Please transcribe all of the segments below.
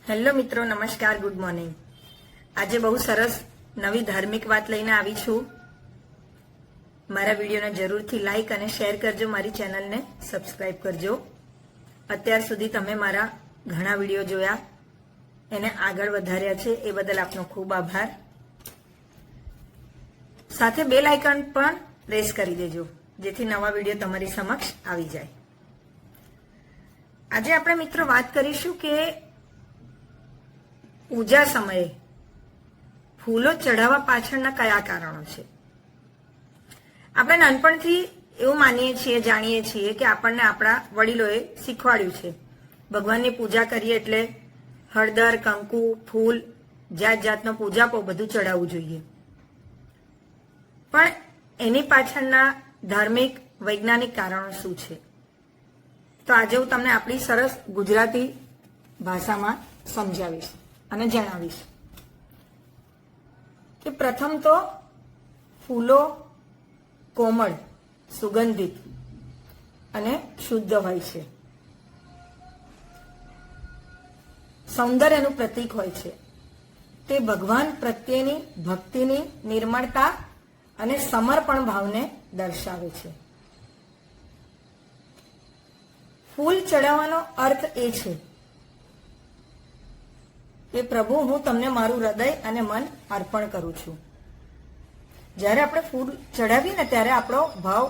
Hello મિત્રો, નમસ્કાર, good morning. આજે બહુ સરસ નવી ધાર્મિક વાત લઈને આવી છું। મારા વિડીયોને જરૂરથી લાઈક અને શેર કરજો, મારી ચેનલને સબસ્ક્રાઇબ કરજો। અત્યાર સુધી તમે મારા ઘણા વિડીયો જોયા, એને આગળ વધાર્યા છે, એ બદલ આપનો ખૂબ આભાર। સાથે બેલ આઇકન પણ પ્રેસ કરી દેજો, જેથી નવા વિડીયો તમારી સમક્ષ આવી જાય। આજે આપણે મિત્રો વાત કરીશું કે પૂજા સમયે ફૂલો ચઢાવવા પાછળના કયા કારણો છે। આપણે નાનપણથી એવું માનીએ છીએ, જાણીએ છીએ કે આપણને આપણા વડીલોએ શીખવાડ્યું છે, ભગવાનની પૂજા કરીએ એટલે હળદર, કંકુ, ફૂલ, જાત જાતનો પૂજાપો બધું ચડાવવું જોઈએ। પણ એની પાછળના ધાર્મિક વૈજ્ઞાનિક કારણો શું છે, તો આજે હું તમને આપણી સરસ ગુજરાતી ભાષામાં સમજાવીશ અને જણાવીશ કે પ્રથમ તો ફૂલો કોમળ, સુગંધિત અને શુદ્ધ હોય છે, સૌંદર્યનું પ્રતીક હોય છે। તે ભગવાન પ્રત્યેની ભક્તિની નિર્મળતા અને સમર્પણ ભાવને દર્શાવે છે। ફૂલ ચડાવવાનો અર્થ એ છે કે પ્રભુ, હું તમને મારું હૃદય અને મન અર્પણ કરું છું। જ્યારે આપણે ફૂલ ચડાવીએ ને ત્યારે આપણો ભાવ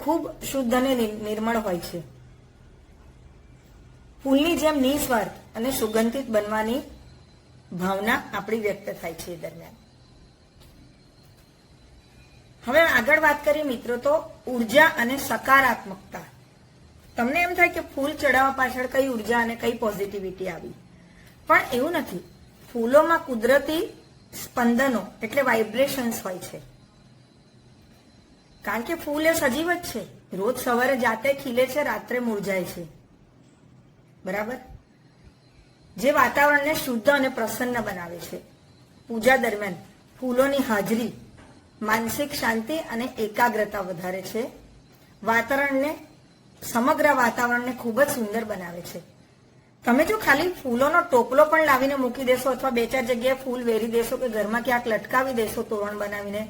ખૂબ શુદ્ધ અને નિર્મળ હોય છે। ફૂલની જેમ નિસ્વાર્થ અને સુગંધિત બનવાની ભાવના આપણી વ્યક્ત થાય છે એ દરમિયાન। હવે આગળ વાત કરીએ મિત્રો, તો ઉર્જા અને સકારાત્મકતા। તમને એમ થાય કે ફૂલ ચડાવવા પાછળ કઈ ઉર્જા અને કઈ પોઝિટિવિટી આવી, પણ એવું નથી। ફૂલોમાં કુદરતી સ્પંદનો એટલે વાઇબ્રેશન્સ હોય છે, કારણ કે ફૂલ એ સજીવ જ છે, રોજ સવારે જાતે ખીલે છે, રાત્રે મુરઝાય છે, બરાબર, જે વાતાવરણને શુદ્ધ અને પ્રસન્ન બનાવે છે। પૂજા દરમિયાન ફૂલોની હાજરી માનસિક શાંતિ અને એકાગ્રતા વધારે છે, વાતાવરણને, સમગ્ર વાતાવરણને ખૂબ જ સુંદર બનાવે છે। તમે જો ખાલી ફૂલોનો ટોપલો પણ લાવીને મૂકી દેશો અથવા બે ચાર જગ્યાએ ફૂલ વેરી દેશો કે ઘરમાં ક્યાંક લટકાવી દેશો તોરણ બનાવીને,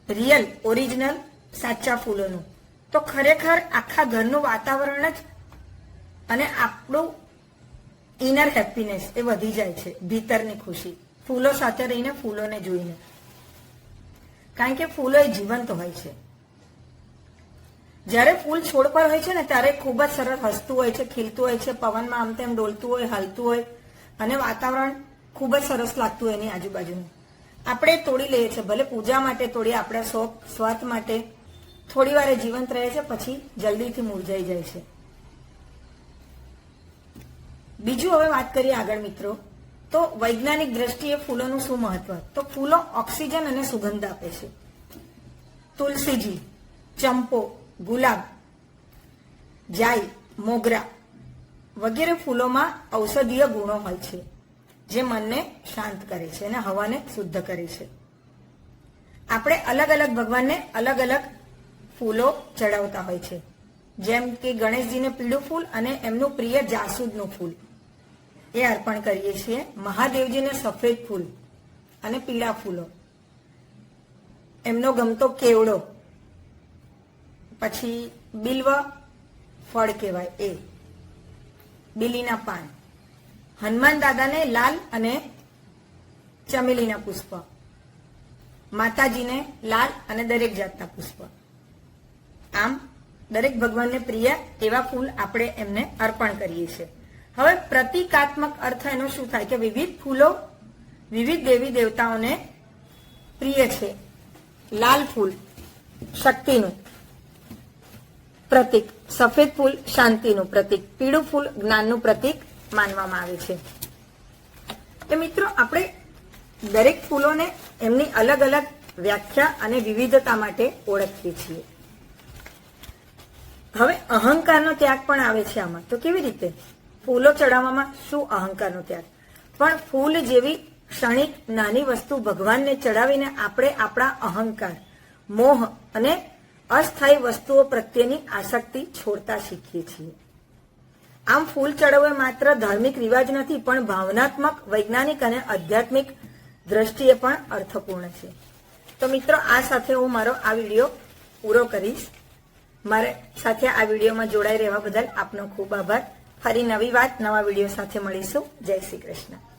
રિયલ ઓરિજિનલ સાચા ફૂલોનું, તો ખરેખર આખા ઘરનું વાતાવરણ જ અને આપણું ઇનર હેપીનેસ એ વધી જાય છે, ભીતરની ખુશી, ફૂલો સાથે રહીને, ફૂલોને જોઈને, કારણ કે ફૂલો એ જીવંત હોય છે। જ્યારે ફૂલ છોડ પર હોય છે ને ત્યારે ખૂબ જ સરસ હસતું હોય છે, ખીલતું હોય છે, પવનમાં આમ તેમ ડોલતું હોય, હાલતું હોય અને વાતાવરણ ખૂબ જ સરસ લાગતું હોય એની આજુબાજુનું। આપણે તોડી લઈએ છીએ, ભલે પૂજા માટે તોડીએ, આપણા શોખ સ્વાર્થ માટે, થોડી વાર જીવંત રહે છે, પછી જલ્દીથી મુરઝાઈ જાય છે। બીજું હવે વાત કરીએ આગળ મિત્રો, તો વૈજ્ઞાનિક દ્રષ્ટિએ ફૂલોનું શું મહત્વ, તો ફૂલો ઓક્સિજન અને સુગંધ આપે છે। તુલસીજી, ચંપો, ગુલાબ, જાઈ, મોગરા વગેરે ફૂલોમાં ઔષધીય ગુણો હોય છે, જે મનને શાંત કરે છે અને હવાને શુદ્ધ કરે છે। આપણે અલગ અલગ ભગવાનને અલગ અલગ ફૂલો ચડાવતા હોય છે, જેમ કે ગણેશજીને પીળું ફૂલ અને એમનું પ્રિય જાસૂદનું ફૂલ એ અર્પણ કરીએ છીએ, મહાદેવજીને સફેદ ફૂલ અને પીળા ફૂલો, એમનો ગમતો કેવડો, પછી બિલ્વ ફળ કહેવાય એ, બિલીના પાન, હનુમાન દાદાને લાલ અને ચમેલીના પુષ્પ, માતાજીને લાલ અને દરેક જાતના પુષ્પ। આમ દરેક ભગવાનને પ્રિય એવા ફૂલ આપણે એમને અર્પણ કરીએ છીએ। હવે પ્રતિકાત્મક અર્થ એનો શું થાય કે વિવિધ ફૂલો વિવિધ દેવી દેવતાઓને પ્રિય છે। લાલ ફૂલ શક્તિનું પ્રતીક, સફેદ ફૂલ શાંતિનું પ્રતીક, પીળું ફૂલ જ્ઞાનનું પ્રતીક માનવામાં આવે છે। તો મિત્રો, આપણે દરેક ફૂલોને એમની અલગ અલગ વ્યાખ્યા અને વિવિધતા માટે ઓળખીએ છીએ। હવે અહંકારનો ત્યાગ પણ આવે છે આમાં, તો કેવી રીતે? ફૂલો ચડાવવામાં શું અહંકારનો ત્યાગ? પણ ફૂલ જેવી ક્ષણિક નાની વસ્તુ ભગવાનને ચડાવીને આપણે આપણા અહંકાર, મોહ અને અસ્થાયી વસ્તુઓ પ્રત્યેની આસક્તિ છોડતા શીખીએ છીએ। આમ ફૂલ ચડાવવું એ માત્ર ધાર્મિક રિવાજ નથી, પણ ભાવનાત્મક, વૈજ્ઞાનિક અને આધ્યાત્મિક દ્રષ્ટિએ પણ અર્થપૂર્ણ છે. તો મિત્રો, આ સાથે હું મારો આ વિડીયો પૂરો કરીશ. મારે સાથે આ વિડીયોમાં જોડાઈ રહેવા બદલ આપનો ખૂબ આભાર. ફરી નવી વાત, નવા વિડીયો સાથે મળીશું. જય શ્રી કૃષ્ણ.